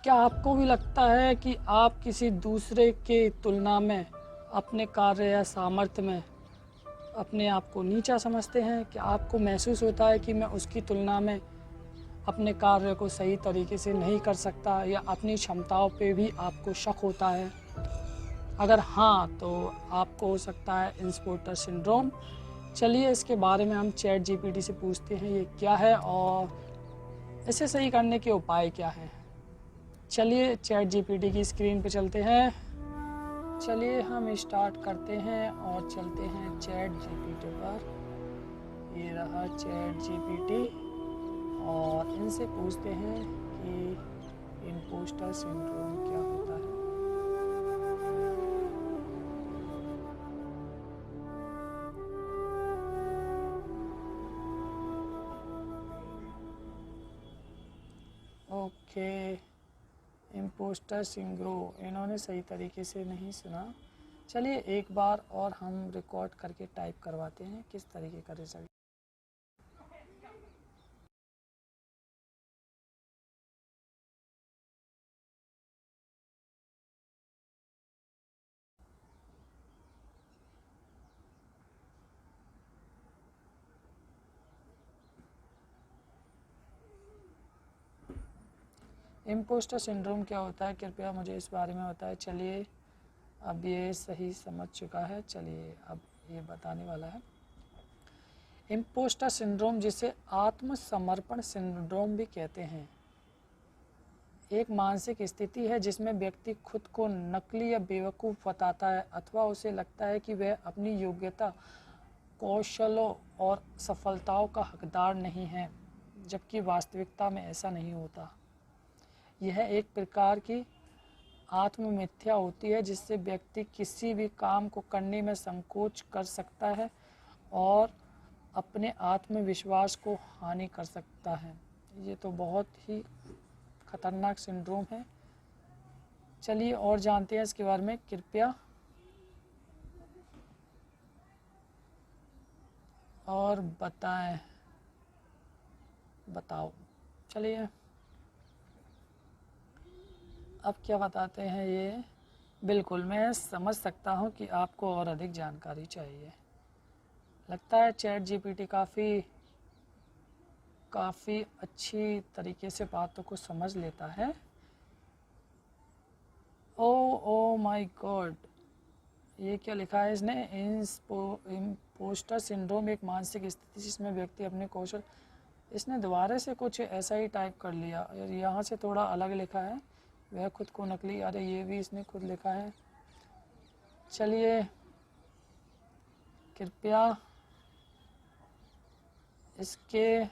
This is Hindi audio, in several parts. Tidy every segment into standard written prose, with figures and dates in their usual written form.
क्या आपको भी लगता है कि आप किसी दूसरे के तुलना में अपने कार्य या सामर्थ्य में अपने आप को नीचा समझते हैं? क्या आपको महसूस होता है कि मैं उसकी तुलना में अपने कार्य को सही तरीके से नहीं कर सकता, या अपनी क्षमताओं पे भी आपको शक होता है? अगर हाँ, तो आपको हो सकता है इंस्पोर्टर सिंड्रोम। चलिए इसके बारे में हम चैट जीपीटी से पूछते हैं ये क्या है और इसे सही करने के उपाय क्या हैं। चलिए चैट जीपीटी की स्क्रीन पे चलते हैं। चलिए हम स्टार्ट करते हैं और चलते हैं चैट जीपीटी पर। ये रहा चैट जीपीटी और इनसे पूछते हैं कि इम्पोस्टर सिंड्रोम क्या होता है। ओके, इम्पोस्टर सिंड्रोम इन्होंने सही तरीके से नहीं सुना। चलिए एक बार और हम रिकॉर्ड करके टाइप करवाते हैं किस तरीके का रिजल्ट। इम्पोस्टर सिंड्रोम क्या होता है, कृपया मुझे इस बारे में बताएं। चलिए अब ये सही समझ चुका है, चलिए अब ये बताने वाला है। इम्पोस्टर सिंड्रोम, जिसे आत्मसमर्पण सिंड्रोम भी कहते हैं, एक मानसिक स्थिति है जिसमें व्यक्ति खुद को नकली या बेवकूफ़ बताता है अथवा उसे लगता है कि वह अपनी योग्यता, कौशलों और सफलताओं का हकदार नहीं है, जबकि वास्तविकता में ऐसा नहीं होता। यह एक प्रकार की आत्ममिथ्या होती है जिससे व्यक्ति किसी भी काम को करने में संकोच कर सकता है और अपने आत्मविश्वास को हानि कर सकता है। ये तो बहुत ही खतरनाक सिंड्रोम है। चलिए और जानते हैं इसके बारे में, कृपया और बताओ। चलिए अब क्या बताते हैं ये। बिल्कुल, मैं समझ सकता हूँ कि आपको और अधिक जानकारी चाहिए। लगता है चैट जीपीटी काफ़ी अच्छी तरीके से बातों को समझ लेता है। ओ माय गॉड, ये क्या लिखा है इसने। इम्पोस्टर सिंड्रोम एक मानसिक स्थिति जिसमें व्यक्ति अपने कौशल, इसने दोबारा से कुछ ऐसा ही टाइप कर लिया, यहाँ से थोड़ा अलग लिखा है। वह खुद को नकली, अरे ये भी इसने खुद लिखा है। चलिए कृपया इसके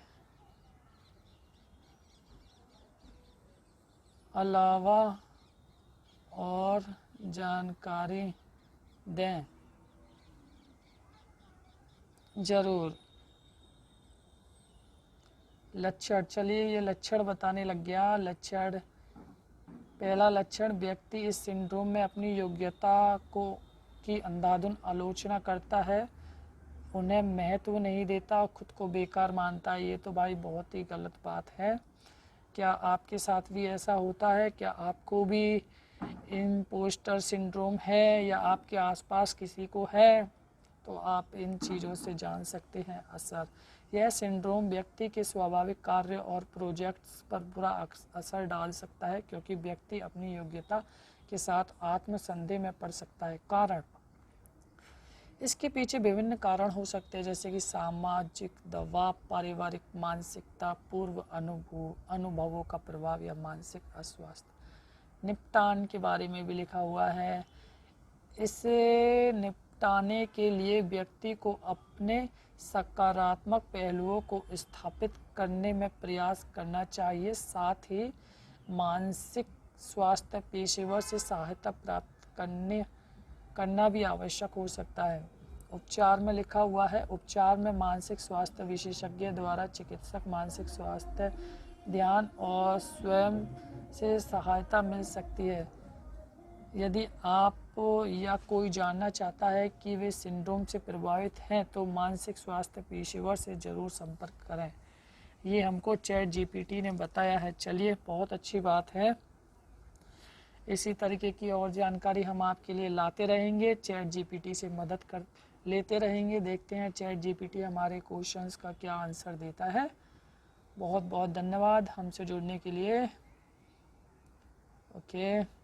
अलावा और जानकारी दें। ज़रूर। लक्षण, चलिए ये लक्षण बताने लग गया। लक्षण, पहला लक्षण, व्यक्ति इस सिंड्रोम में अपनी योग्यता को की अंधाधुंध आलोचना करता है, उन्हें महत्व नहीं देता और खुद को बेकार मानता है। ये तो भाई बहुत ही गलत बात है। क्या आपके साथ भी ऐसा होता है? क्या आपको भी इम्पोस्टर सिंड्रोम है या आपके आसपास किसी को है? तो आप इन चीज़ों से जान सकते हैं असर। यह सिंड्रोम व्यक्ति के स्वाभाविक कार्य और प्रोजेक्ट्स पर बुरा असर डाल सकता है क्योंकि व्यक्ति अपनी योग्यता के साथ आत्मसंदेह में पड़ सकता है। कारण, इसके पीछे विभिन्न कारण हो सकते हैं जैसे कि सामाजिक दबाव, पारिवारिक मानसिकता, पूर्व अनुभवों का प्रभाव या मानसिक अस्वास्थ्य। निपटान के बारे में भी लिखा हुआ है। इसे निपटाने के लिए व्यक्ति को अपने सकारात्मक पहलुओं को स्थापित करने में प्रयास करना चाहिए। साथ ही मानसिक स्वास्थ्य पेशेवर से सहायता प्राप्त करना भी आवश्यक हो सकता है। उपचार में लिखा हुआ है, उपचार में मानसिक स्वास्थ्य विशेषज्ञ द्वारा चिकित्सक मानसिक स्वास्थ्य, ध्यान और स्वयं से सहायता मिल सकती है। यदि आप या कोई जानना चाहता है कि वे सिंड्रोम से प्रभावित हैं तो मानसिक स्वास्थ्य पेशेवर से ज़रूर संपर्क करें। ये हमको चैट जीपीटी ने बताया है। चलिए बहुत अच्छी बात है। इसी तरीके की और जानकारी हम आपके लिए लाते रहेंगे, चैट जीपीटी से मदद कर लेते रहेंगे। देखते हैं चैट जीपीटी हमारे क्वेश्चंस का क्या आंसर देता है। बहुत बहुत धन्यवाद हमसे जुड़ने के लिए। ओके।